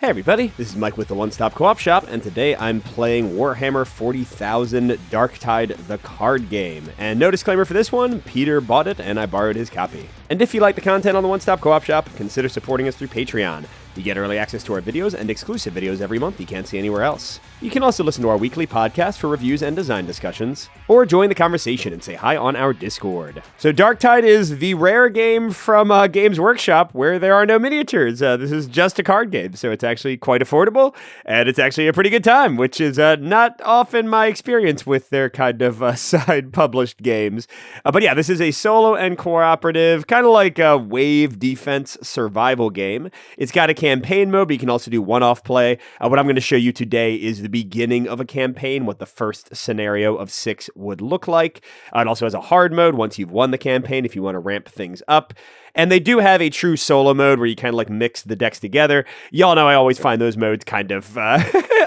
Hey everybody, this is Mike with the One Stop Co-op Shop, and today I'm playing Warhammer 40,000 Darktide, the card game. And no disclaimer for this one, Peter bought it and I borrowed his copy. And if you like the content on the One Stop Co-op Shop, consider supporting us through Patreon. You get early access to our videos and exclusive videos every month you can't see anywhere else. You can also listen to our weekly podcast for reviews and design discussions, or join the conversation and say hi on our Discord. So Darktide is the rare game from Games Workshop where there are no miniatures. This is just a card game, so it's actually quite affordable, and it's actually a pretty good time, which is not often my experience with their kind of side published games. But yeah, this is a solo and cooperative, kind of like a wave defense survival game. It's got a campaign mode, but you can also do one-off play. What I'm going to show you today is the beginning of a campaign, what the first scenario of 6 would look like. It also has a hard mode once you've won the campaign if you want to ramp things up. And they do have a true solo mode where you kind of like mix the decks together. Y'all know I always find those modes kind of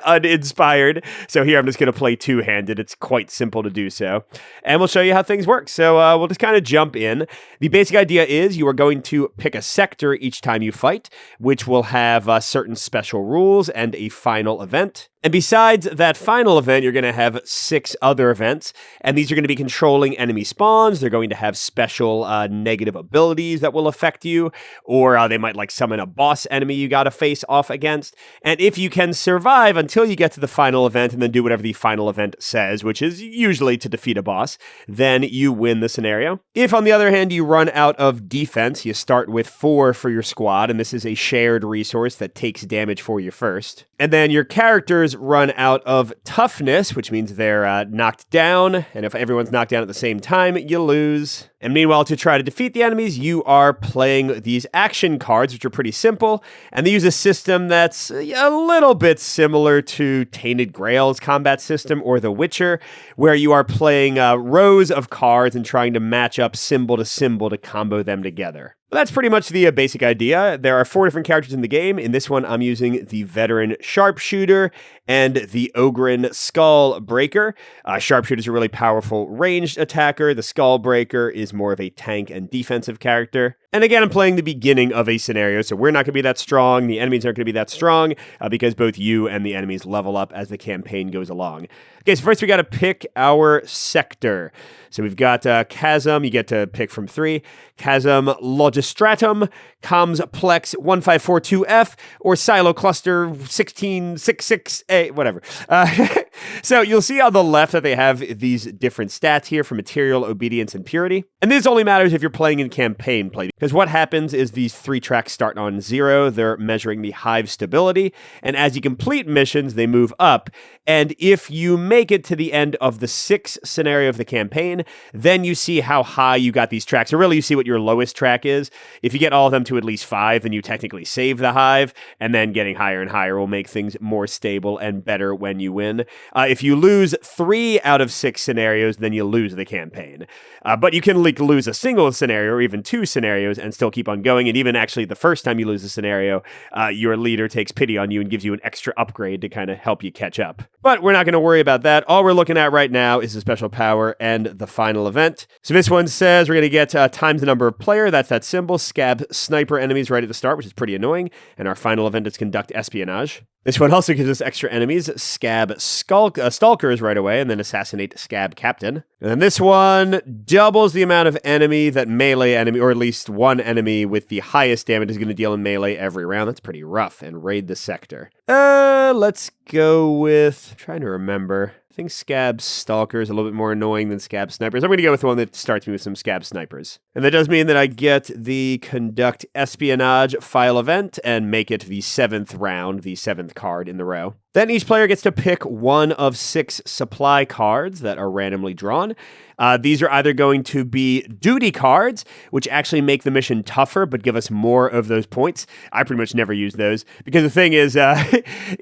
uninspired. So here I'm just going to play two-handed. It's quite simple to do so. And we'll show you how things work. So we'll just kind of jump in. The basic idea is you are going to pick a sector each time you fight, which will have certain special rules and a final event. And besides that final event, you're going to have 6 other events, and these are going to be controlling enemy spawns. They're going to have special negative abilities that will affect you, or they might like summon a boss enemy you got to face off against. And if you can survive until you get to the final event and then do whatever the final event says, which is usually to defeat a boss, then you win the scenario. If, on the other hand, you run out of defense, you start with 4 for your squad, and this is a shared resource that takes damage for you first. And then your characters run out of toughness, which means they're knocked down, and if everyone's knocked down at the same time, you lose. And meanwhile, to try to defeat the enemies, you are playing these action cards, which are pretty simple, and they use a system that's a little bit similar to Tainted Grail's combat system or The Witcher, where you are playing rows of cards and trying to match up symbol to combo them together. That's pretty much the basic idea. There are 4 different characters in the game. In this one, I'm using the Veteran Sharpshooter and the Ogryn Skull Breaker. Sharpshooter is a really powerful ranged attacker. The Skull Breaker is more of a tank and defensive character. And again, I'm playing the beginning of a scenario, so we're not going to be that strong. The enemies aren't going to be that strong because both you and the enemies level up as the campaign goes along. Okay, so first we got to pick our sector. So we've got Chasm, you get to pick from 3. Chasm Logistratum, Comms Plex 1542F, or Silo Cluster 1666A, whatever. So you'll see on the left that they have these different stats here for material, obedience, and purity. And this only matters if you're playing in campaign play, because what happens is these 3 tracks start on 0. They're measuring the hive stability, and as you complete missions, they move up. And if you make it to the end of the 6th scenario of the campaign, then you see how high you got these tracks. So really, you see what your lowest track is. If you get all of them to at least 5, then you technically save the hive, and then getting higher and higher will make things more stable and better when you win. If you lose 3 out of 6 scenarios, then you lose the campaign. But you can lose a single scenario or even 2 scenarios and still keep on going. And even actually the first time you lose a scenario, your leader takes pity on you and gives you an extra upgrade to kind of help you catch up. But we're not going to worry about that. All we're looking at right now is the special power and the final event. So this one says we're going to get times the number of player. That's that symbol. Scab sniper enemies right at the start, which is pretty annoying. And our final event is conduct espionage. This one also gives us extra enemies, Scab Stalkers right away, and then assassinate Scab Captain. And then this one doubles the amount of enemy that melee enemy, or at least one enemy with the highest damage is going to deal in melee every round. That's pretty rough. And raid the sector. Let's go with, I'm trying to remember. I think Scab Stalker is a little bit more annoying than Scab Snipers. I'm going to go with the one that starts me with some Scab Snipers. And that does mean that I get the Conduct Espionage file event and make it the 7th round, the 7th card in the row. Then each player gets to pick one of 6 supply cards that are randomly drawn. These are either going to be duty cards, which actually make the mission tougher, but give us more of those points. I pretty much never use those, because the thing is,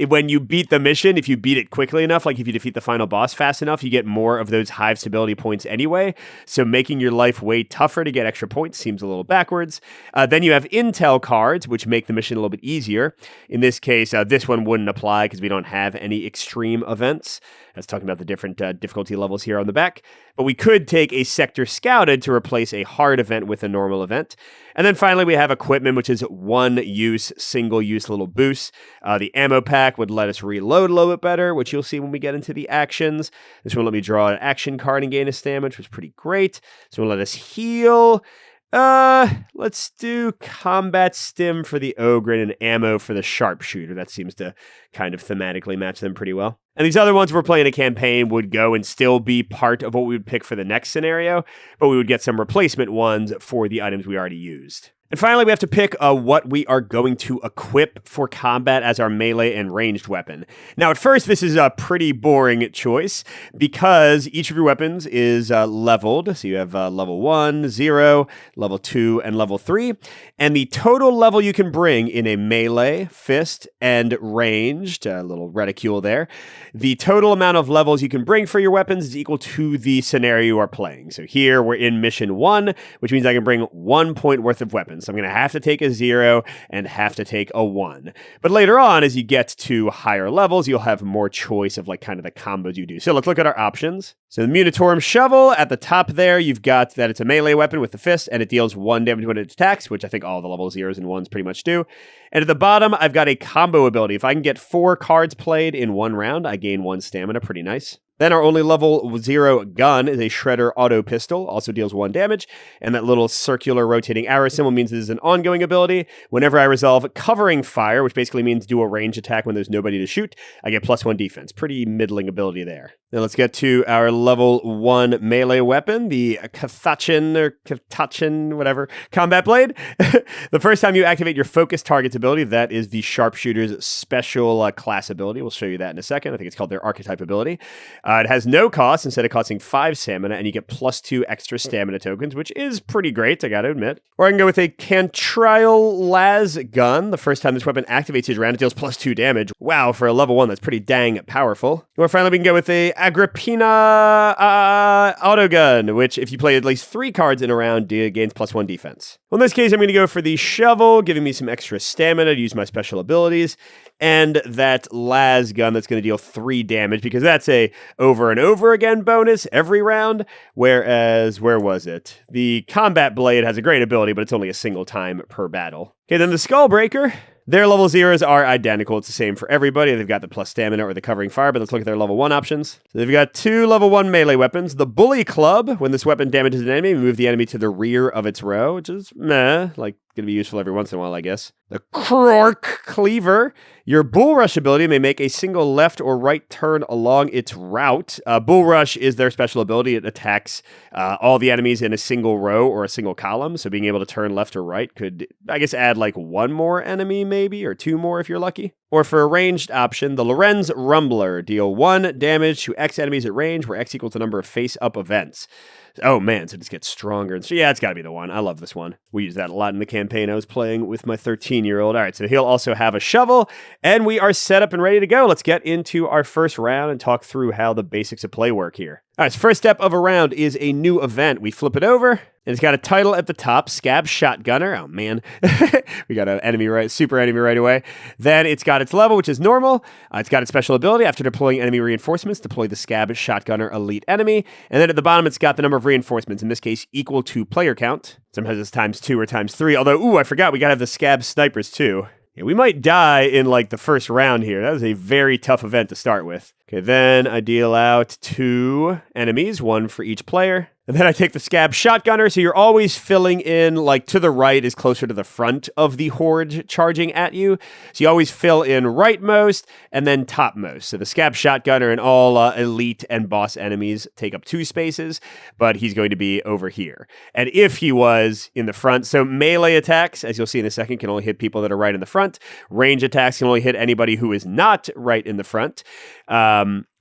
when you beat the mission, if you beat it quickly enough, like if you defeat the final boss fast enough, you get more of those hive stability points anyway. So making your life way tougher to get extra points seems a little backwards. Then you have intel cards, which make the mission a little bit easier. In this case, this one wouldn't apply because we don't don't have any extreme events. That's talking about the different difficulty levels here on the back. But we could take a Sector Scouted to replace a hard event with a normal event. And then finally, we have equipment, which is one-use, single-use little boosts. The ammo pack would let us reload a little bit better, which you'll see when we get into the actions. This one let me draw an action card and gain a stamina, which was pretty great. This one let us heal. Let's do combat stim for the ogre and ammo for the sharpshooter. That seems to kind of thematically match them pretty well. And these other ones we're playing a campaign would go and still be part of what we would pick for the next scenario, but we would get some replacement ones for the items we already used. And finally, we have to pick what we are going to equip for combat as our melee and ranged weapon. Now, at first, this is a pretty boring choice because each of your weapons is leveled. So you have level 1, 0, level 2, and level 3. And the total level you can bring in a melee, fist, and ranged, a little reticule there, the total amount of levels you can bring for your weapons is equal to the scenario you are playing. So here, we're in mission 1, which means I can bring 1 point worth of weapons. So I'm going to have to take a 0 and have to take a 1. But later on, as you get to higher levels, you'll have more choice of like kind of the combos you do. So let's look at our options. So the Munitorum Shovel, at the top there, you've got that it's a melee weapon with the fist, and it deals 1 damage when it attacks, which I think all the level 0s and 1s pretty much do. And at the bottom, I've got a combo ability. If I can get 4 cards played in 1 round, I gain 1 stamina. Pretty nice. Then our only level 0 gun is a Shredder Auto Pistol, also deals 1 damage, and that little circular rotating arrow symbol means this is an ongoing ability. Whenever I resolve Covering Fire, which basically means do a range attack when there's nobody to shoot, I get +1 defense. Pretty middling ability there. Now let's get to our level 1 melee weapon, the Katachin, whatever, Combat Blade. The first time you activate your Focus Targets ability, that is the Sharpshooter's special class ability. We'll show you that in a second. I think it's called their Archetype ability. It has no cost instead of costing 5 stamina, and you get +2 extra stamina tokens, which is pretty great, I gotta admit. Or I can go with a Cantrial Las gun. The first time this weapon activates each round, it deals +2 damage. Wow, for a level 1, that's pretty dang powerful. Or finally, we can go with a Agrippina autogun, which if you play at least 3 cards in a round, gains +1 defense. Well, in this case, I'm going to go for the shovel, giving me some extra stamina to use my special abilities, and that las gun that's going to deal 3 damage, because that's a over and over again bonus every round, whereas, where was it? The Combat Blade has a great ability, but it's only a single time per battle. Okay, then the Skullbreaker. Their level 0s are identical. It's the same for everybody. They've got the plus stamina or the covering fire, but let's look at their level 1 options. So they've got 2 level 1 melee weapons. The Bully Club, when this weapon damages an enemy, move the enemy to the rear of its row, which is meh, like going to be useful every once in a while, I guess. The Krork Cleaver. Your Bull Rush ability may make a single left or right turn along its route. Bull Rush is their special ability. It attacks all the enemies in a single row or a single column, so being able to turn left or right could, I guess, add like 1 more enemy maybe, or 2 more if you're lucky. Or for a ranged option, the Lorenz Rumbler. Deal 1 damage to X enemies at range, where X equals the number of face-up events. Oh man, so it just gets stronger. So yeah, it's got to be the one. I love this one. We use that a lot in the campaign I was playing with my 13-year-old. All right, so he'll also have a shovel, and we are set up and ready to go. Let's get into our first round and talk through how the basics of play work here. All right, so first step of a round is a new event. We flip it over, and it's got a title at the top, Scab Shotgunner. Oh, man. We got an enemy super enemy right away. Then it's got its level, which is normal. It's got its special ability. After deploying enemy reinforcements, deploy the Scab Shotgunner Elite Enemy. And then at the bottom, it's got the number of reinforcements, in this case, equal to player count. Sometimes it's ×2 or ×3. Although, I forgot, we got to have the Scab Snipers, too. Yeah, we might die in like the first round here. That was a very tough event to start with. Okay, then I deal out 2 enemies, 1 for each player. And then I take the Scab Shotgunner, so you're always filling in, like, to the right is closer to the front of the horde charging at you. So you always fill in rightmost and then topmost. So the Scab Shotgunner and all elite and boss enemies take up 2 spaces, but he's going to be over here. And if he was in the front, so melee attacks, as you'll see in a second, can only hit people that are right in the front. Range attacks can only hit anybody who is not right in the front.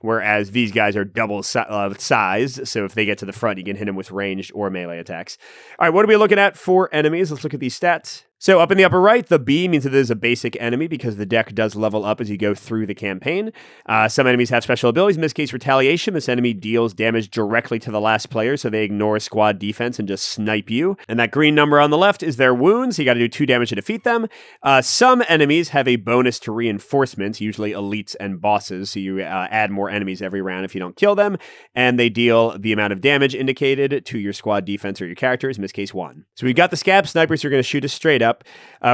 Whereas these guys are double sized, so if they get to the front, you can hit them with ranged or melee attacks. All right, what are we looking at for enemies? Let's look at these stats. So up in the upper right, the B means that it is a basic enemy because the deck does level up as you go through the campaign. Some enemies have special abilities. In this case, Retaliation. This enemy deals damage directly to the last player, so they ignore squad defense and just snipe you. And that green number on the left is their wounds. You got to do 2 damage to defeat them. Some enemies have a bonus to reinforcements, usually elites and bosses, so you add more enemies every round if you don't kill them, and they deal the amount of damage indicated to your squad defense or your characters, in this case 1. So we've got the Scab Snipers who are going to shoot us straight up.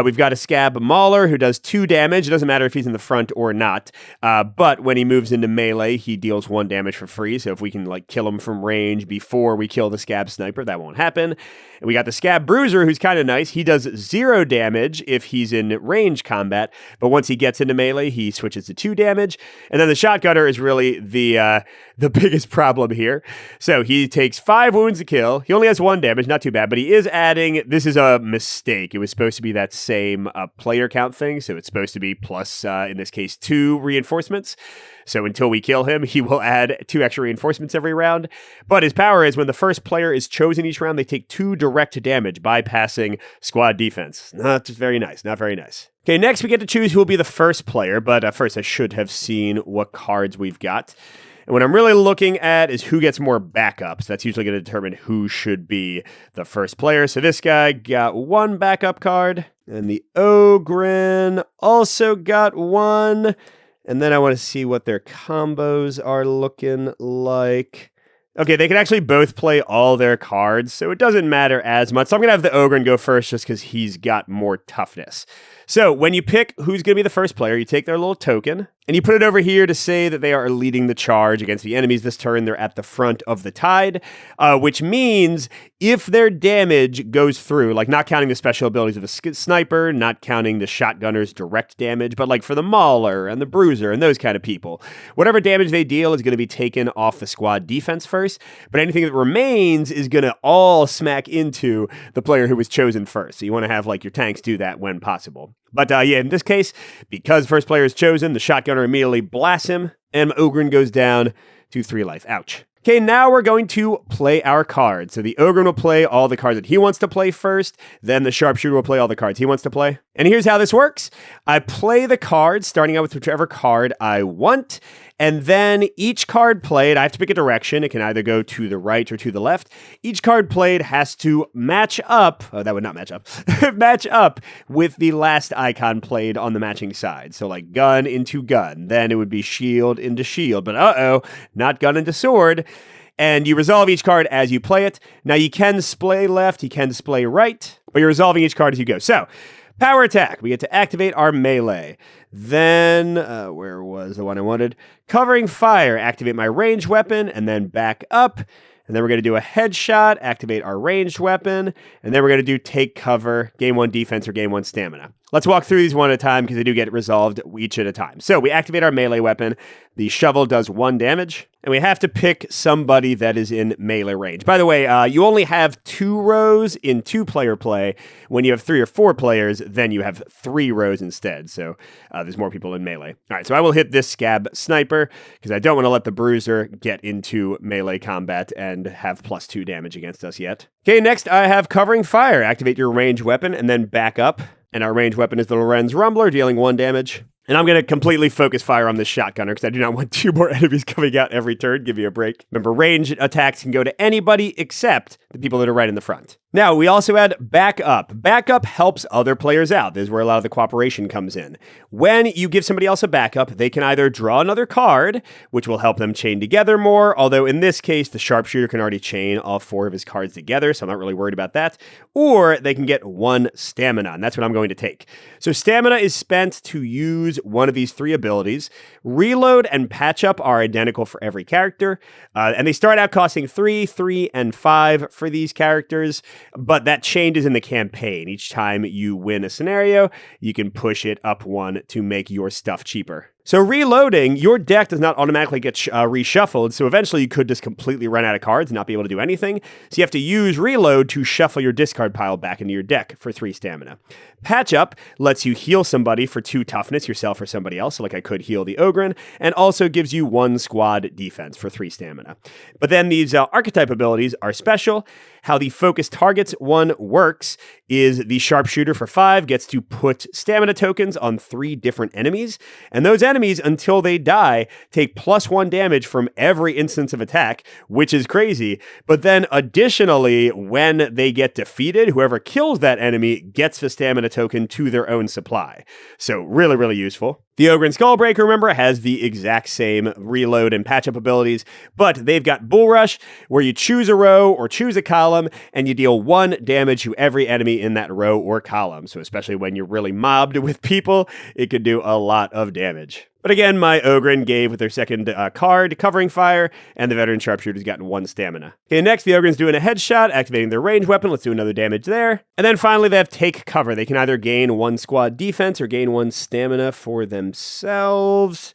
We've got a Scab Mauler who does 2 damage. It doesn't matter if he's in the front or not, but when he moves into melee, he deals 1 damage for free, so if we can kill him from range before we kill the Scab Sniper, that won't happen. And we got the Scab Bruiser, who's kind of nice. He does 0 damage if he's in range combat, but once he gets into melee, he switches to 2 damage. And then the Shotgunner is really the biggest problem here. So he takes 5 wounds to kill. He only has 1 damage, not too bad, but he is adding, this is a mistake. It was supposed to be that same player count thing, so it's supposed to be plus, in this case, 2 reinforcements. So until we kill him, he will add 2 extra reinforcements every round. But his power is when the first player is chosen each round, they take 2 direct damage, bypassing squad defense. Not very nice, not very nice. Okay, next we get to choose who will be the first player, but first I should have seen what cards we've got. And what I'm really looking at is who gets more backups. That's usually going to determine who should be the first player. So this guy got 1 backup card, and the Ogren also got 1. And then I want to see what their combos are looking like. Okay, they can actually both play all their cards, so it doesn't matter as much. So I'm going to have the Ogren go first just because he's got more toughness. So when you pick who's going to be the first player, you take their little token, and you put it over here to say that they are leading the charge against the enemies this turn. They're at the front of the tide, which means if their damage goes through, not counting the special abilities of the sniper, not counting the shotgunner's direct damage, but for the Mauler and the Bruiser and those kind of people, whatever damage they deal is going to be taken off the squad defense first, but anything that remains is going to all smack into the player who was chosen first. So you want to have your tanks do that when possible. But yeah, in this case, because first player is chosen, the shotgunner immediately blasts him, and Ogren goes down to 3 life. Ouch. Okay, now we're going to play our cards. So the Ogren will play all the cards that he wants to play first, then the Sharpshooter will play all the cards he wants to play. And here's how this works. I play the cards, starting out with whichever card I want, and then each card played, I have to pick a direction. It can either go to the right or to the left. Each card played has to match up, that would not match up, match up with the last icon played on the matching side. So gun into gun, then it would be shield into shield, but not gun into sword. And you resolve each card as you play it. Now you can splay left, you can splay right, but you're resolving each card as you go. So, power attack, we get to activate our melee. Then, where was the one I wanted? Covering fire, activate my ranged weapon, and then back up. And then we're going to do a headshot, activate our ranged weapon, and then we're going to do take cover, gain 1 defense or gain 1 stamina. Let's walk through these one at a time because they do get resolved each at a time. So we activate our melee weapon. The shovel does 1 damage, and we have to pick somebody that is in melee range. By the way, you only have 2 rows in 2-player play. When you have 3 or 4 players, then you have 3 rows instead. So there's more people in melee. All right, so I will hit this Scab Sniper because I don't want to let the Bruiser get into melee combat and have +2 damage against us yet. Okay, next I have Covering Fire. Activate your ranged weapon and then back up. And our ranged weapon is the Lorenz Rumbler, dealing 1 damage. And I'm going to completely focus fire on this shotgunner because I do not want 2 more enemies coming out every turn. Give me a break. Remember, ranged attacks can go to anybody except the people that are right in the front. Now, we also add backup. Backup helps other players out. This is where a lot of the cooperation comes in. When you give somebody else a backup, they can either draw another card, which will help them chain together more, although in this case, the Sharpshooter can already chain all 4 of his cards together, so I'm not really worried about that. Or they can get 1 stamina, and that's what I'm going to take. So stamina is spent to use one of these 3 abilities. Reload and patch up are identical for every character, and they start out costing 3, 3, and 5 for these characters. But that changes in the campaign. Each time you win a scenario, you can push it up 1 to make your stuff cheaper. So reloading, your deck does not automatically get reshuffled, so eventually you could just completely run out of cards and not be able to do anything. So you have to use reload to shuffle your discard pile back into your deck for 3 stamina. Patch Up lets you heal somebody for 2 toughness, yourself or somebody else, so like I could heal the Ogren, and also gives you 1 squad defense for 3 stamina. But then these archetype abilities are special. How the focus targets one works is the sharpshooter for 5 gets to put stamina tokens on 3 different enemies, and those enemies, until they die, take +1 damage from every instance of attack, which is crazy. But then additionally, when they get defeated, whoever kills that enemy gets the stamina token to their own supply. So really, really useful. The Ogre and Skullbreaker, remember, has the exact same reload and patch-up abilities, but they've got Bull Rush, where you choose a row or choose a column, and you deal 1 damage to every enemy in that row or column. So especially when you're really mobbed with people, it could do a lot of damage. But again, my Ogren gave with their second card, Covering Fire, and the Veteran Sharpshooter's gotten 1 stamina. Okay, next, the Ogren's doing a headshot, activating their ranged weapon. Let's do another damage there. And then finally, they have Take Cover. They can either gain 1 squad defense or gain 1 stamina for themselves.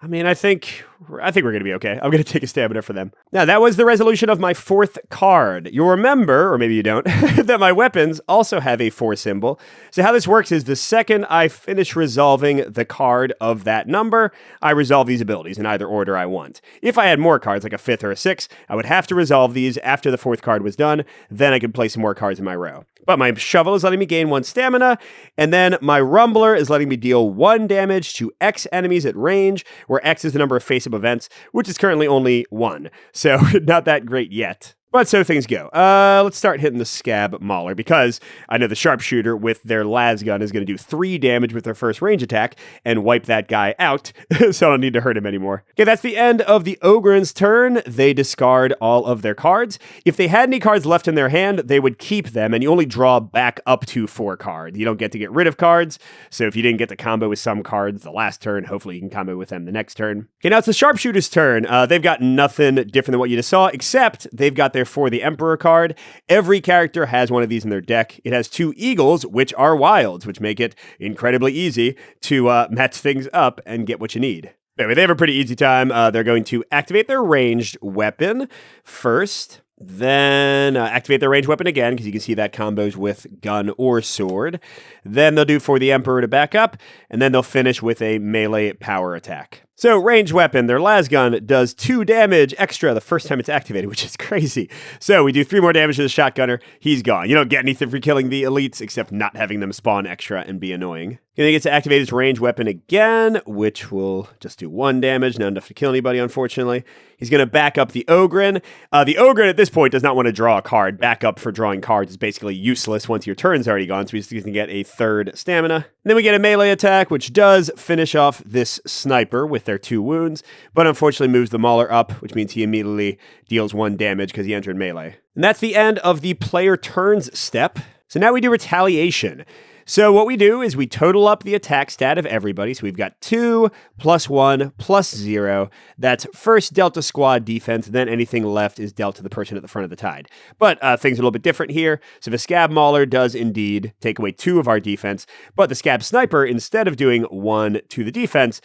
I mean, I think we're going to be okay. I'm going to take a stamina for them. Now, that was the resolution of my 4th card. You'll remember, or maybe you don't, that my weapons also have a 4 symbol. So how this works is the second I finish resolving the card of that number, I resolve these abilities in either order I want. If I had more cards, like a 5th or a 6th, I would have to resolve these after the 4th card was done. Then I could play some more cards in my row. But my Shovel is letting me gain 1 stamina, and then my Rumbler is letting me deal 1 damage to X enemies at range, where X is the number of face-up events, which is currently only 1. So not that great yet. But so things go. Let's start hitting the Scab Mauler, because I know the Sharpshooter with their las gun is going to do 3 damage with their first range attack and wipe that guy out, so I don't need to hurt him anymore. Okay, that's the end of the Ogren's turn. They discard all of their cards. If they had any cards left in their hand, they would keep them, and you only draw back up to 4 cards. You don't get to get rid of cards, so if you didn't get to combo with some cards the last turn, hopefully you can combo with them the next turn. Okay, now it's the Sharpshooter's turn. They've got nothing different than what you just saw, except they've got their For the Emperor card. Every character has one of these in their deck. It has 2 eagles, which are wilds, which make it incredibly easy to match things up and get what you need. Anyway, they have a pretty easy time. They're going to activate their ranged weapon first. Then activate their ranged weapon again, because you can see that combos with gun or sword. Then they'll do For the Emperor to back up, and then they'll finish with a melee power attack. So, ranged weapon, their las gun does 2 damage extra the first time it's activated, which is crazy. So, we do 3 more damage to the shotgunner. He's gone. You don't get anything for killing the elites, except not having them spawn extra and be annoying. Then he gets to activate his ranged weapon again, which will just do 1 damage, not enough to kill anybody, unfortunately. He's going to back up the Ogren. The Ogren, at this point, does not want to draw a card. Backup for drawing cards is basically useless once your turn's already gone, so he's going to get a 3rd stamina. And then we get a melee attack, which does finish off this sniper with their 2 wounds, but unfortunately moves the Mauler up, which means he immediately deals 1 damage because he entered melee. And that's the end of the player turns step. So now we do retaliation. So what we do is we total up the attack stat of everybody. So we've got 2 + 1 + 0. That's first dealt to squad defense, then anything left is dealt to the person at the front of the tide. But things are a little bit different here. So the Scab Mauler does indeed take away 2 of our defense, but the Scab Sniper, instead of doing 1 to the defense,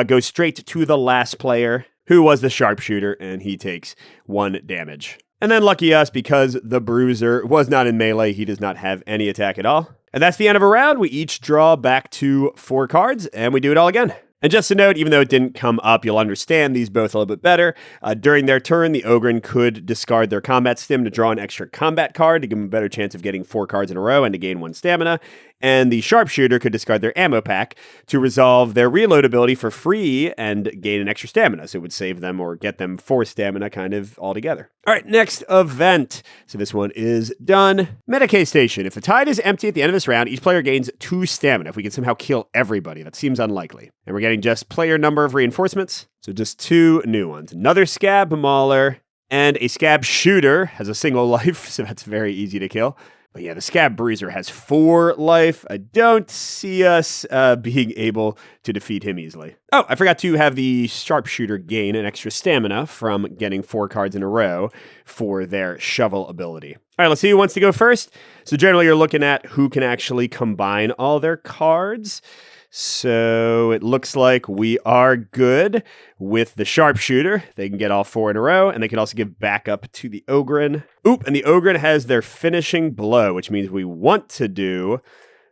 goes straight to the last player, who was the Sharpshooter, and he takes 1 damage. And then lucky us, because the Bruiser was not in melee, he does not have any attack at all. And that's the end of a round. We each draw back to 4 cards, and we do it all again. And just a note, even though it didn't come up, you'll understand these both a little bit better. During their turn, the Ogren could discard their combat stim to draw an extra combat card to give them a better chance of getting 4 cards in a row and to gain 1 stamina. And the Sharpshooter could discard their ammo pack to resolve their reload ability for free and gain an extra stamina. So it would save them or get them 4 stamina kind of altogether. All right, next event. So this one is done. Medicae Station. If the tide is empty at the end of this round, each player gains 2 stamina. If we can somehow kill everybody, that seems unlikely. And we're getting just player number of reinforcements. So just 2 new ones. Another Scab Mauler and a Scab Shooter has a single life, so that's very easy to kill. But yeah, the Scab Bruiser has 4 life. I don't see us being able to defeat him easily. Oh, I forgot to have the Sharpshooter gain an extra stamina from getting 4 cards in a row for their shovel ability. All right, let's see who wants to go first. So generally you're looking at who can actually combine all their cards. So it looks like we are good with the sharpshooter. They can get all 4 in a row, and they can also give backup to the Ogryn. Oop, and the Ogryn has their finishing blow, which means we want to do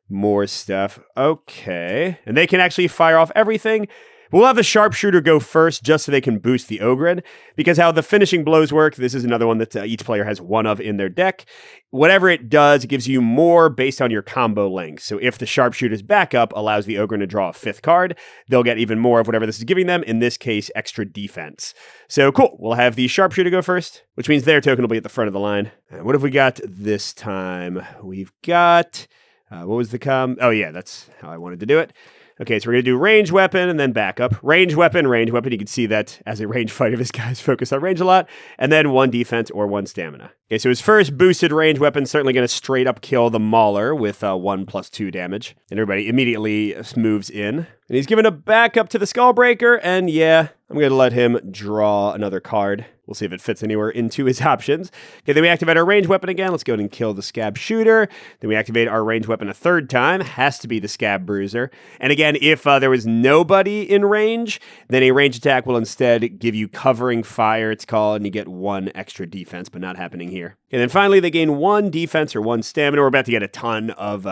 more stuff. Okay. And they can actually fire off everything. We'll have the sharpshooter go first just so they can boost the Ogryn, because how the finishing blows work, this is another one that each player has one of in their deck. Whatever it does, it gives you more based on your combo length. So if the sharpshooter's backup allows the Ogryn to draw a 5th card, they'll get even more of whatever this is giving them, in this case, extra defense. So cool, we'll have the sharpshooter go first, which means their token will be at the front of the line. What have we got this time? We've got, what was the oh yeah, that's how I wanted to do it. Okay, so we're going to do range weapon and then backup. Range weapon, range weapon. You can see that as a range fighter, this guy's focused on range a lot. And then 1 defense or 1 stamina. Okay, so his first boosted range weapon certainly going to straight up kill the Mauler with 1+2 damage. And everybody immediately moves in. And he's given a backup to the Skullbreaker. And yeah, I'm going to let him draw another card. We'll see if it fits anywhere into his options. Okay, then we activate our range weapon again. Let's go ahead and kill the Scab Shooter. Then we activate our range weapon a 3rd time. Has to be the Scab Bruiser. And again, if there was nobody in range, then a range attack will instead give you covering fire, it's called, and you get 1 extra defense, but not happening here. And then finally, they gain 1 defense or 1 stamina. We're about to get a ton of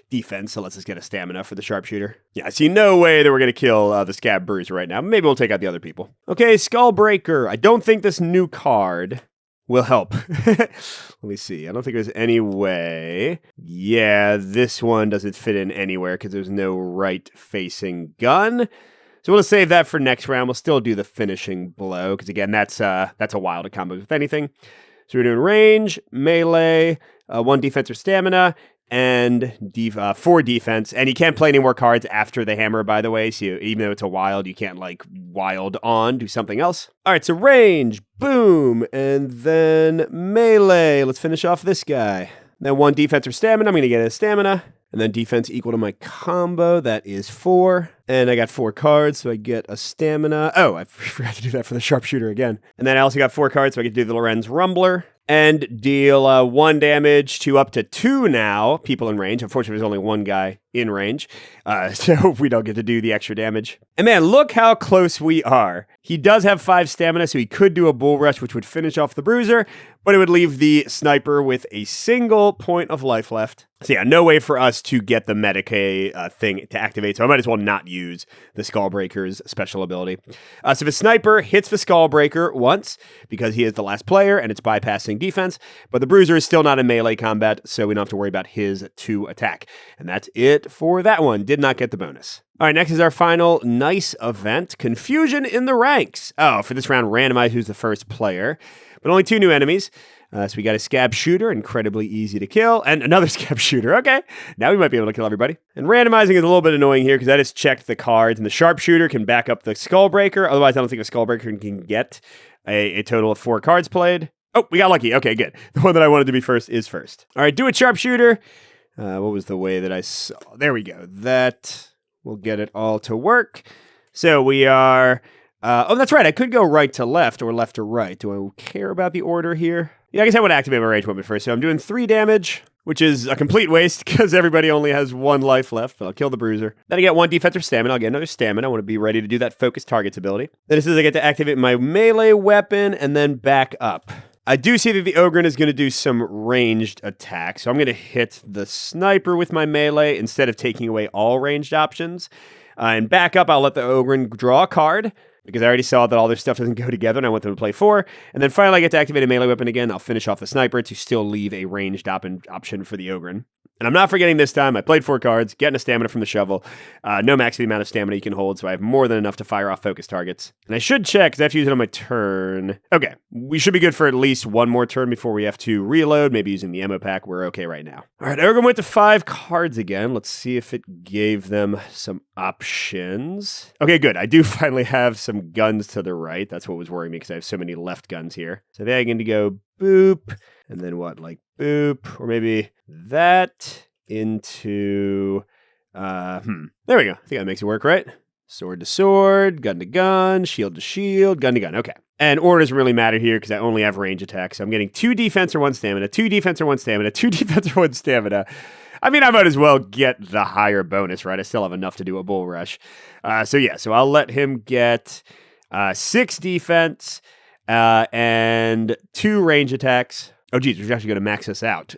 defense, so let's just get a stamina for the sharpshooter. Yeah, I see no way that we're going to kill the Scab Bruiser right now. Maybe we'll take out the other people. Okay, Skullbreaker. I don't think this new card will help. Let me see. I don't think there's any way. Yeah, this one doesn't fit in anywhere because there's no right-facing gun. So we'll save that for next round. We'll still do the finishing blow because, again, that's a wild to combo with anything. So we're doing range, melee, 1 defense or stamina, and 4 defense. And you can't play any more cards after the hammer, by the way. So even though it's a wild, you can't, like, wild on, do something else. All right, so range, boom, and then melee. Let's finish off this guy. Then 1 defense or stamina. I'm going to get a stamina. And then defense equal to my combo. That is 4. And I got 4 cards, so I get a stamina. Oh, I forgot to do that for the sharpshooter again. And then I also got 4 cards, so I get to do the Lorenz Rumbler. And deal 1 damage to up to 2 now people in range. Unfortunately, there's only 1 guy in range, so we don't get to do the extra damage. And man, look how close we are. He does have 5 stamina, so he could do a Bull Rush, which would finish off the Bruiser, but it would leave the Sniper with a single point of life left. So yeah, no way for us to get the Medicae thing to activate, so I might as well not use the Skullbreaker's special ability. So if a Sniper hits the Skullbreaker once, because he is the last player and it's bypassing defense, but the Bruiser is still not in melee combat, so we don't have to worry about his 2 attack. And that's it for that one. Did not get the bonus. All right, next is our final nice event, Confusion in the Ranks. Oh, for this round, randomize who's the first player, but only 2 new enemies. So we got a Scab Shooter, incredibly easy to kill, and another Scab Shooter. Okay, now we might be able to kill everybody. And randomizing is a little bit annoying here because I just checked the cards, and the Sharpshooter can back up the Skullbreaker. Otherwise, I don't think the Skullbreaker can get a total of 4 cards played. Oh, we got lucky. Okay, good. The one that I wanted to be first is first. All right, do it, Sharpshooter. What was the way that I saw? There we go. That will get it all to work. So we are... oh, that's right. I could go right to left or left to right. Do I care about the order here? Yeah, I guess I want to activate my range weapon first. So I'm doing 3 damage, which is a complete waste because everybody only has 1 life left, but I'll kill the Bruiser. Then I get 1 defensive stamina. I'll get another stamina. I want to be ready to do that focus targets ability. Then as soon as I get to activate my melee weapon and then back up. I do see that the Ogryn is going to do some ranged attacks, so I'm going to hit the Sniper with my melee instead of taking away all ranged options. And back up, I'll let the Ogryn draw a card, because I already saw that all their stuff doesn't go together, and I want them to play 4. And then finally, I get to activate a melee weapon again. I'll finish off the Sniper to still leave a ranged option for the Ogryn. And I'm not forgetting this time, I played 4 cards, getting a stamina from the shovel. No max the amount of stamina you can hold, so I have more than enough to fire off focus targets. And I should check, because I have to use it on my turn. Okay, we should be good for at least 1 more turn before we have to reload. Maybe using the ammo pack, we're okay right now. All right, Ogryn went to 5 cards again. Let's see if it gave them some options. Okay, good. I do finally have some guns to the right. That's what was worrying me, because I have so many left guns here. So then I'm going to go boop, and then what, like boop, or maybe that into, there we go. I think that makes it work, right? Sword to sword, gun to gun, shield to shield, gun to gun. Okay. And order doesn't really matter here because I only have range attacks. So I'm getting 2 defense or 1 stamina, 2 defense or 1 stamina, 2 defense or 1 stamina. I mean, I might as well get the higher bonus, right? I still have enough to do a bull rush. So I'll let him get 6 defense and 2 range attacks. Oh, geez, we're actually going to max this out.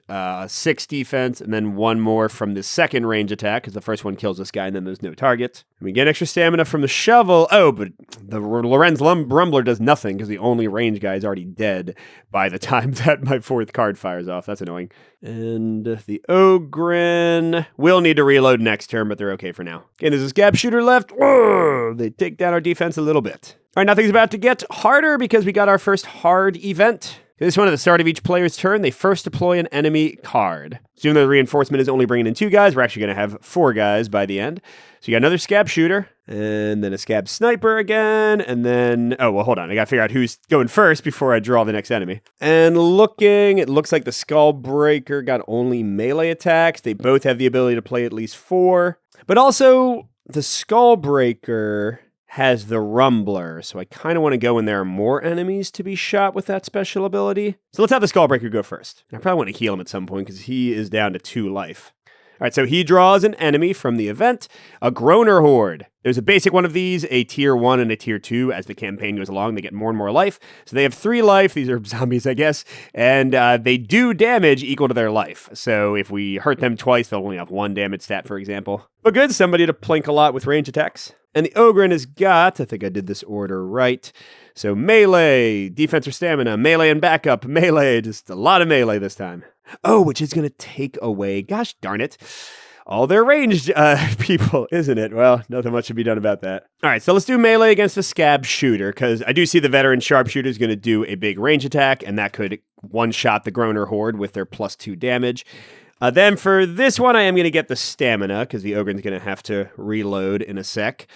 6 defense, and then 1 more from the second range attack, because the first one kills this guy, and then there's no target. And we get extra stamina from the shovel. Oh, but the Lorenz Rumbler does nothing, because the only range guy is already dead by the time that my 4th card fires off. That's annoying. And the Ogren will need to reload next turn, but they're okay for now. Okay, there's a scab shooter left. Whoa, they take down our defense a little bit. All right, now things about to get harder, because we got our first hard event. This one, at the start of each player's turn, they first deploy an enemy card. So even though the reinforcement is only bringing in 2 guys, we're actually going to have 4 guys by the end. So you got another scab shooter, and then a scab sniper again, and then... Oh, well, hold on. I got to figure out who's going first before I draw the next enemy. And looking, it looks like the Skullbreaker got only melee attacks. They both have the ability to play at least 4. But also, the Skullbreaker has the Rumbler, so I kind of want to go when there are more enemies to be shot with that special ability. So let's have the Skullbreaker go first. I probably want to heal him at some point because he is down to 2 life. All right, so he draws an enemy from the event, a Groaner Horde. There's a basic one of these, a tier 1 and a tier 2. As the campaign goes along, they get more and more life. So they have 3 life. These are zombies, I guess. And they do damage equal to their life. So if we hurt them twice, they'll only have 1 damage stat, for example. But good, somebody to plink a lot with range attacks. And the Ogren has got, I think I did this order right, so melee, defense or stamina, melee and backup, melee, just a lot of melee this time. Oh, which is going to take away, gosh darn it, all their ranged people, isn't it? Well, nothing much should be done about that. All right, so let's do melee against the scab shooter, because I do see the veteran sharpshooter is going to do a big range attack, and that could one-shot the Groaner Horde with their +2 damage. Then for this one, I am going to get the stamina, because the Ogren's going to have to reload in a sec.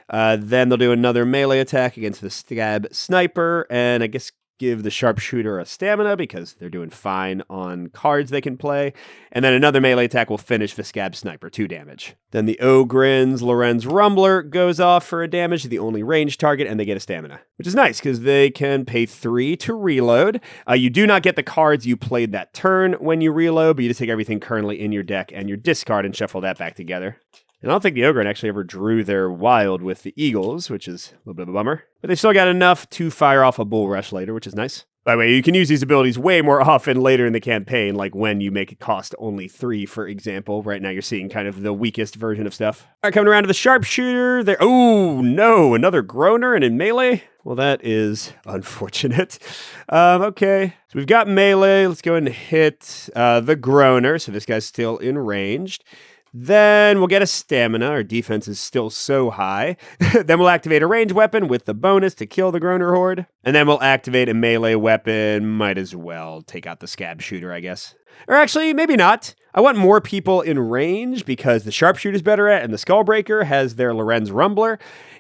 Then they'll do another melee attack against the scab sniper, and I guess give the sharpshooter a stamina, because they're doing fine on cards they can play. And then another melee attack will finish the scab sniper, 2 damage. Then the Ogren's Lorenz Rumbler goes off for a damage, the only ranged target, and they get a stamina. Which is nice, because they can pay 3 to reload. You do not get the cards you played that turn when you reload, but you just take everything currently in your deck and your discard and shuffle that back together. And I don't think the Ogren actually ever drew their wild with the Eagles, which is a little bit of a bummer. But they've still got enough to fire off a bull rush later, which is nice. By the way, you can use these abilities way more often later in the campaign, like when you make it cost only 3, for example. Right now you're seeing kind of the weakest version of stuff. All right, coming around to the sharpshooter. There. Oh, no, another Groaner and in melee? Well, that is unfortunate. Okay, so we've got melee. Let's go ahead and hit the Groaner. So this guy's still in ranged. Then we'll get a stamina. Our defense is still so high. Then we'll activate a ranged weapon with the bonus to kill the Groaner Horde. And then we'll activate a melee weapon. Might as well take out the scab shooter, I guess. Or actually, maybe not. I want more people in range because the sharpshooter's better at, and the Skullbreaker has their Lorenz Rumbler.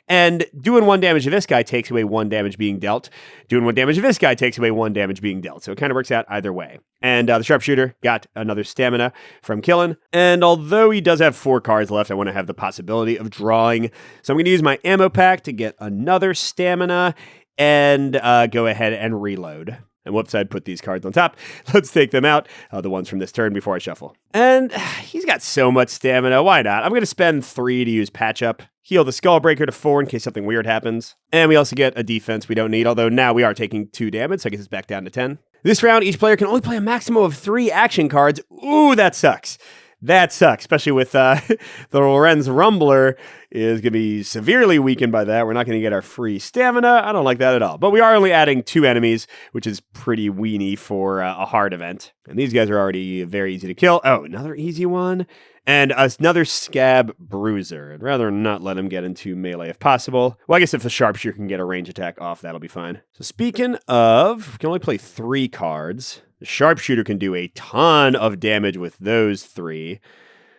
And doing 1 damage to this guy takes away 1 damage being dealt. Doing 1 damage to this guy takes away 1 damage being dealt. So it kind of works out either way. And the sharpshooter got another stamina from killing. And although he does have 4 cards left, I want to have the possibility of drawing. So I'm going to use my ammo pack to get another stamina and go ahead and reload. And whoops, I'd put these cards on top. Let's take them out, the ones from this turn before I shuffle. And he's got so much stamina, why not? I'm going to spend 3 to use patch up. Heal the Skullbreaker to 4 in case something weird happens. And we also get a defense we don't need, although now we are taking 2 damage, so I guess it's back down to 10. This round, each player can only play a maximum of 3 action cards. Ooh, that sucks. That sucks, especially with the Lorenz Rumbler is going to be severely weakened by that. We're not going to get our free stamina. I don't like that at all. But we are only adding 2 enemies, which is pretty weenie for a hard event. And these guys are already very easy to kill. Oh, another easy one. And another Scab Bruiser. I'd rather not let him get into melee if possible. Well, I guess if the Sharpshooter can get a range attack off, that'll be fine. So speaking of, we can only play 3 cards. The Sharpshooter can do a ton of damage with those 3.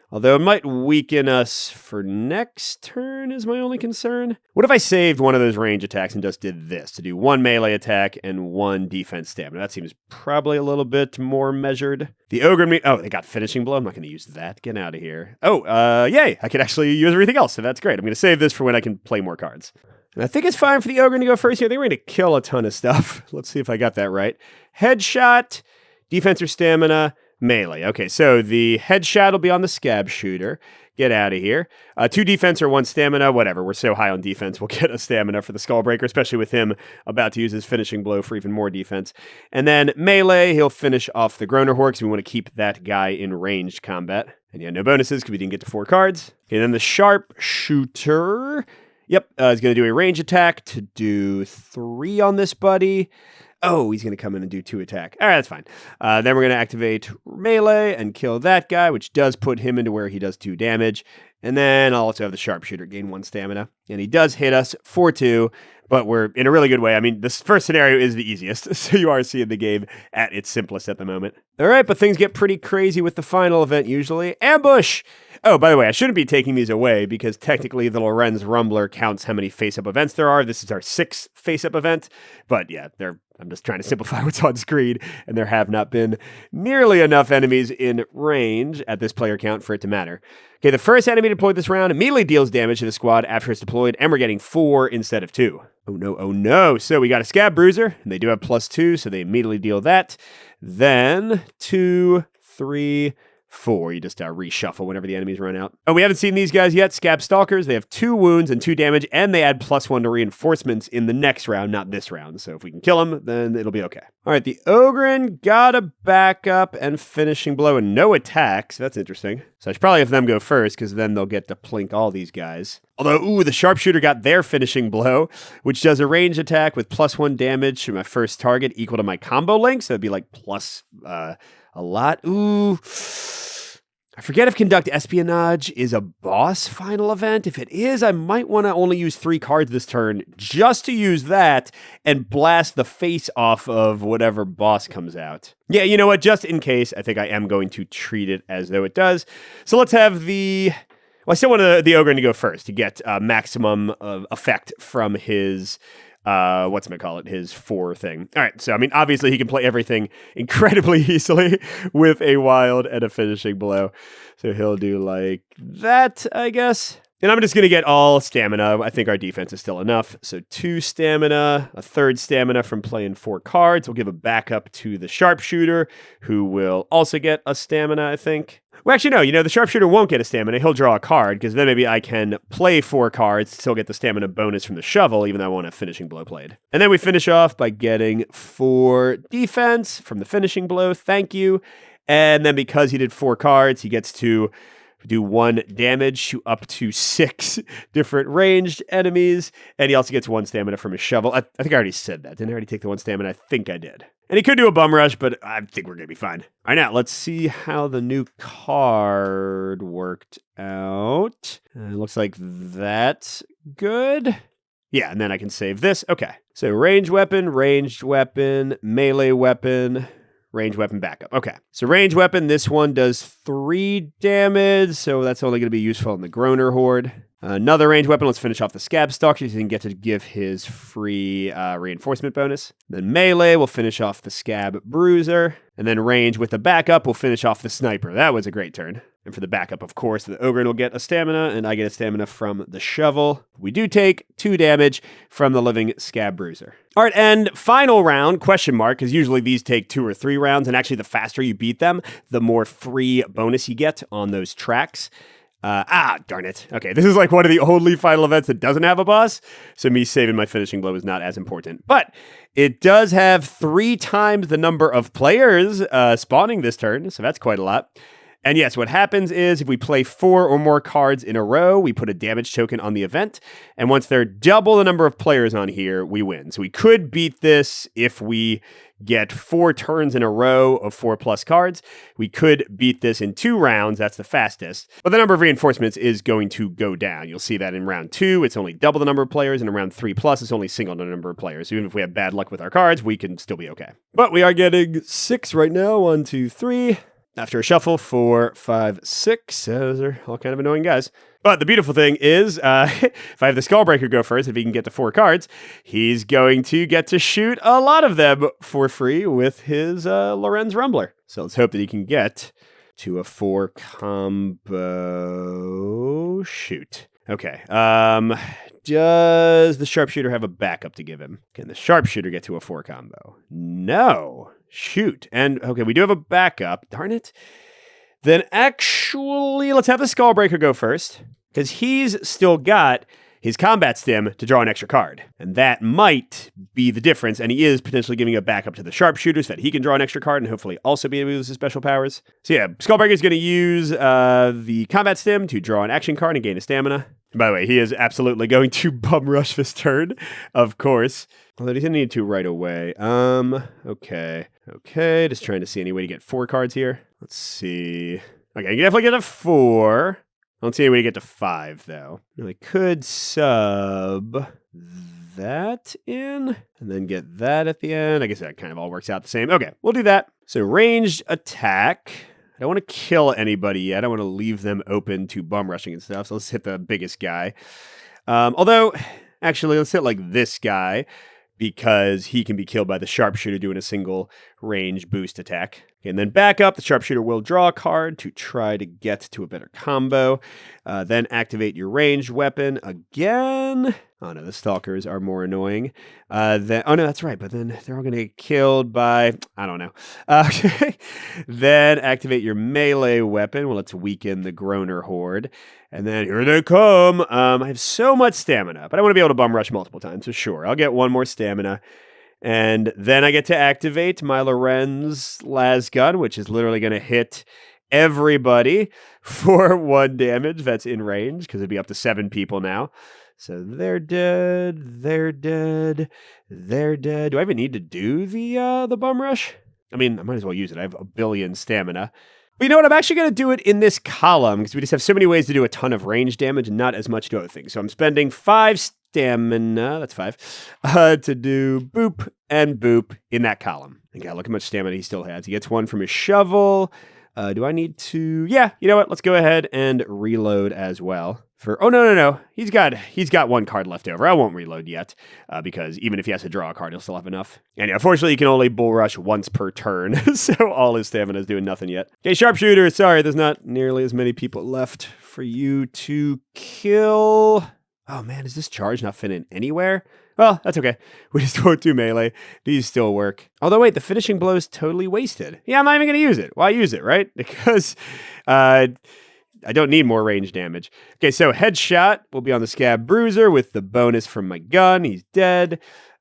Although it might weaken us for next turn is my only concern. What if I saved one of those range attacks and just did this to do 1 melee attack and 1 defense stamina? That seems probably a little bit more measured. The Ogre, oh, they got finishing blow. I'm not going to use that. Get out of here. Oh, yay. I could actually use everything else, so that's great. I'm going to save this for when I can play more cards. And I think it's fine for the Ogre to go first here. They were going to kill a ton of stuff. Let's see if I got that right. Headshot, defense or stamina, Melee. Okay, so the headshot will be on the scab shooter. Get out of here. 2 defense or 1 stamina, whatever. We're so high on defense, we'll get a stamina for the Skullbreaker, especially with him about to use his finishing blow for even more defense. And then melee, he'll finish off the Groaner Horde because we want to keep that guy in ranged combat. And yeah, no bonuses because we didn't get to 4 cards. Okay, then the Sharpshooter. Yep, he's going to do a range attack to do 3 on this buddy. Oh, he's going to come in and do 2 attack. All right, that's fine. Then we're going to activate melee and kill that guy, which does put him into where he does 2 damage. And then I'll also have the Sharpshooter gain 1 stamina. And he does hit us for 2, but we're in a really good way. I mean, this first scenario is the easiest, so you are seeing the game at its simplest at the moment. All right, but things get pretty crazy with the final event usually. Ambush! Oh, by the way, I shouldn't be taking these away because technically the Lorenz Rumbler counts how many face-up events there are. This is our 6th face-up event, but yeah, I'm just trying to simplify what's on screen, and there have not been nearly enough enemies in range at this player count for it to matter. Okay, the first enemy deployed this round immediately deals damage to the squad after it's deployed, and we're getting 4 instead of 2. Oh no, oh no. So we got a Scab Bruiser, and they do have +2, so they immediately deal that. Then 2, 3, 4. You just reshuffle whenever the enemies run out. Oh, we haven't seen these guys yet. Scab Stalkers. They have 2 wounds and 2 damage, and they add +1 to reinforcements in the next round, not this round. So if we can kill them, then it'll be okay. All right, the Ogren got a backup and finishing blow and no attacks. That's interesting. So I should probably have them go first, because then they'll get to plink all these guys. Although, ooh, the Sharpshooter got their finishing blow, which does a range attack with +1 damage to my first target equal to my combo link. So it'd be like plus a lot. Ooh. I forget if Conduct Espionage is a boss final event. If it is, I might want to only use 3 cards this turn just to use that and blast the face off of whatever boss comes out. Yeah, you know what? Just in case, I think I am going to treat it as though it does. So let's have the... Well, I still want the Ogre to go first to get maximum effect from his... his 4 thing. All right, so, I mean, obviously he can play everything incredibly easily with a wild and a finishing blow. So he'll do like that, I guess. And I'm just going to get all stamina. I think our defense is still enough. So 2 stamina, a 3rd stamina from playing 4 cards. We'll give a backup to the Sharpshooter, who will also get a stamina, I think. Well, actually, no, the Sharpshooter won't get a stamina. He'll draw a card, because then maybe I can play 4 cards, still get the stamina bonus from the shovel, even though I want a finishing blow played. And then we finish off by getting 4 defense from the finishing blow. Thank you. And then because he did 4 cards, he gets to do 1 damage to up to 6 different ranged enemies. And he also gets 1 stamina from his shovel. I think I already said that. Didn't I already take the 1 stamina? I think I did. And he could do a bum rush, but I think we're going to be fine. All right, now let's see how the new card worked out. It looks like that's good. Yeah, and then I can save this. Okay. So ranged weapon, melee weapon, ranged weapon backup. Okay. So ranged weapon, this one does 3 damage, so that's only going to be useful in the Groaner Horde. Another ranged weapon, let's finish off the Scab Stalker so he can get to give his free reinforcement bonus. Then melee, we'll finish off the Scab Bruiser. And then range with the backup, we'll finish off the Sniper. That was a great turn. And for the backup, of course, the Ogre will get a stamina, and I get a stamina from the Shovel. We do take 2 damage from the living Scab Bruiser. All right, and final round, question mark, because usually these take 2 or 3 rounds, and actually the faster you beat them, the more free bonus you get on those tracks. Darn it. Okay, this is like one of the only final events that doesn't have a boss, so me saving my finishing blow is not as important. But it does have 3 times the number of players spawning this turn, so that's quite a lot. And yes, what happens is if we play 4 or more cards in a row, we put a damage token on the event. And once they're double the number of players on here, we win. So we could beat this if we get 4 turns in a row of 4+ cards. We could beat this in 2 rounds. That's the fastest. But the number of reinforcements is going to go down. You'll see that in round 2, it's only double the number of players. And in round 3+, it's only single the number of players. So even if we have bad luck with our cards, we can still be okay. But we are getting 6 right now. 1, 2, 3. After a shuffle, 4, 5, 6. Those are all kind of annoying guys. But the beautiful thing is, if I have the Skullbreaker go first, if he can get to 4 cards, he's going to get to shoot a lot of them for free with his Lorenz Rumbler. So let's hope that he can get to a 4 combo shoot. Okay. Does the Sharpshooter have a backup to give him? Can the Sharpshooter get to a 4 combo? No. shoot. And, okay, we do have a backup. Darn it. Then actually, let's have the Skullbreaker go first, because he's still got his combat stim to draw an extra card. And that might be the difference, and he is potentially giving a backup to the Sharpshooter so that he can draw an extra card and hopefully also be able to use his special powers. So yeah, Skullbreaker is going to use the combat stim to draw an action card and gain a stamina. And by the way, he is absolutely going to bum rush this turn, of course. Although he didn't need to right away. Okay, just trying to see any way to get 4 cards here. Let's see. Okay, you definitely get a 4. I don't see any way to get to 5, though. I could sub that in, and then get that at the end. I guess that kind of all works out the same. Okay, we'll do that. So ranged attack. I don't want to kill anybody yet. I want to leave them open to bum rushing and stuff. So let's hit the biggest guy. Although, actually, let's hit like this guy, because he can be killed by the Sharpshooter doing a single range boost attack. And then back up, the Sharpshooter will draw a card to try to get to a better combo. Then activate your ranged weapon again. Oh no, the Stalkers are more annoying. Oh no, that's right, but then they're all going to get killed by, I don't know. Then activate your melee weapon. Well, let's weaken the Groaner Horde. And then here they come. I have so much stamina, but I want to be able to bum rush multiple times, so sure, I'll get 1 more stamina. And then I get to activate my Lorenz Lasgun, which is literally going to hit everybody for 1 damage that's in range, because it'd be up to 7 people now. So they're dead, they're dead, they're dead. Do I even need to do the bum rush? I mean, I might as well use it. I have 1 billion stamina. But you know what? I'm actually going to do it in this column, because we just have so many ways to do a ton of range damage and not as much to other things. So I'm spending 5 stamina, that's 5, to do boop and boop in that column. And God, look how much stamina he still has. He gets 1 from his shovel. Do I need to? Yeah, you know what? Let's go ahead and reload as well. Oh, no. He's got 1 card left over. I won't reload yet, because even if he has to draw a card, he'll still have enough. And yeah, unfortunately, he can only bull rush once per turn, so all his stamina is doing nothing yet. Okay, Sharpshooter, sorry, there's not nearly as many people left for you to kill. Oh man, is this charge not fitting anywhere? Well, that's okay. We just won't do melee. These still work. Although wait, the finishing blow is totally wasted. Yeah, I'm not even going to use it. Why use it, right? Because I don't need more range damage. Okay, so headshot will be on the Scab Bruiser with the bonus from my gun. He's dead.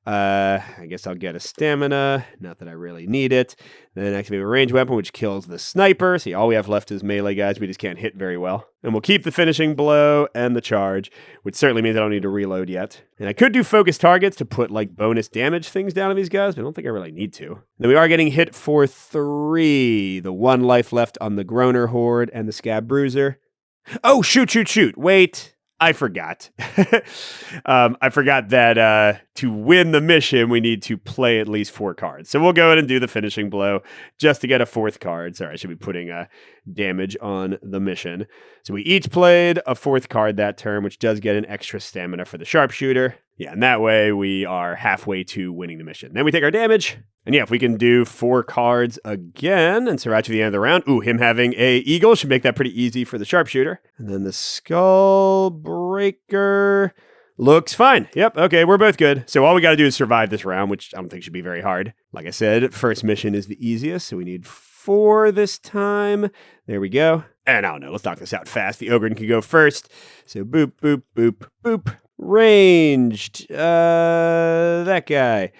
I guess I'll get a stamina. Not that I really need it. Then activate a range weapon, which kills the sniper. See, all we have left is melee guys. We just can't hit very well. And we'll keep the finishing blow and the charge, which certainly means I don't need to reload yet. And I could do focus targets to put like bonus damage things down on these guys, but I don't think I really need to. Then we are getting hit for 3. The 1 life left on the Groaner Horde and the Scab Bruiser. Oh, shoot. Wait. I forgot. I forgot that to win the mission, we need to play at least 4 cards. So we'll go ahead and do the finishing blow just to get a 4th card. Sorry, I should be putting damage on the mission. So we each played a 4th card that turn, which does get an extra stamina for the Sharpshooter. Yeah, and that way we are halfway to winning the mission. Then we take our damage. And yeah, if we can do 4 cards again, and so right to the end of the round, him having a eagle should make that pretty easy for the Sharpshooter. And then the Skull Breaker looks fine. Yep, okay, we're both good. So all we got to do is survive this round, which I don't think should be very hard. Like I said, first mission is the easiest, so we need 4 this time. There we go. And I don't know, let's knock this out fast. The Ogre can go first. So boop, boop, boop, boop. Ranged. That guy.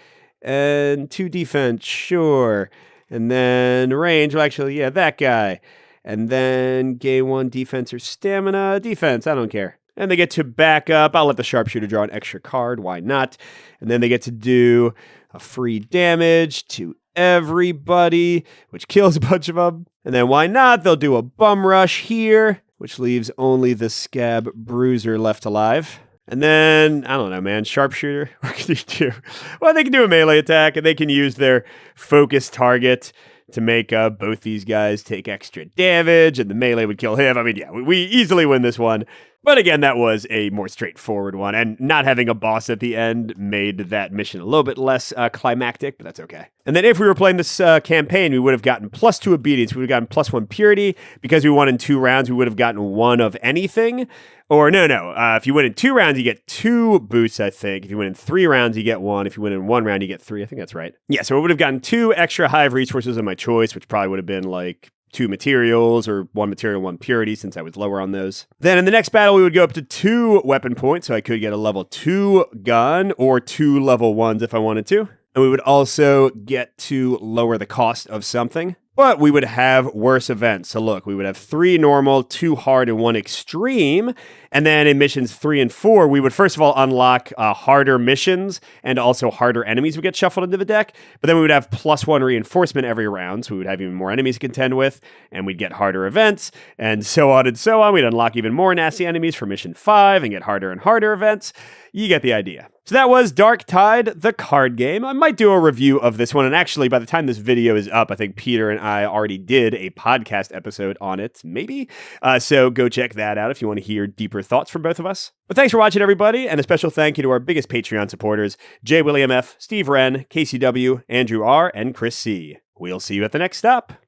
And 2 defense, sure. And then range, well, actually, yeah, that guy. And then gain 1 defense or stamina. Defense, I don't care. And they get to back up. I'll let the Sharpshooter draw an extra card. Why not? And then they get to do a free damage to everybody, which kills a bunch of them. And then why not? They'll do a bum rush here, which leaves only the Scab Bruiser left alive. And then, I don't know, man, Sharpshooter, what can you do? Well, they can do a melee attack, and they can use their focus target to make both these guys take extra damage, and the melee would kill him. I mean, yeah, we easily win this one. But again, that was a more straightforward one, and not having a boss at the end made that mission a little bit less climactic, but that's okay. And then if we were playing this campaign, we would have gotten +2 obedience, we would have gotten +1 purity. Because we won in 2 rounds, we would have gotten 1 of anything. Or no, if you win in 2 rounds, you get 2 boosts, I think. If you win in 3 rounds, you get 1. If you win in 1 round, you get 3. I think that's right. Yeah, so we would have gotten 2 extra hive resources of my choice, which probably would have been like 2 materials or 1 material, 1 purity, since I was lower on those. Then in the next battle, we would go up to 2 weapon points, so I could get a level 2 gun or 2 level 1s if I wanted to. And we would also get to lower the cost of something. But we would have worse events. So look, we would have 3 normal, 2 hard, and 1 extreme. And then in missions 3 and 4, we would first of all unlock harder missions, and also harder enemies would get shuffled into the deck. But then we would have +1 reinforcement every round, so we would have even more enemies to contend with, and we'd get harder events, and so on and so on. We'd unlock even more nasty enemies for mission 5 and get harder and harder events. You get the idea. So that was Darktide, the card game. I might do a review of this one, and actually, by the time this video is up, I think Peter and I already did a podcast episode on it, maybe? So go check that out if you want to hear deeper thoughts from both of us. But thanks for watching, everybody, and a special thank you to our biggest Patreon supporters, J. William F., Steve Wren, KCW, Andrew R., and Chris C. We'll see you at the next stop.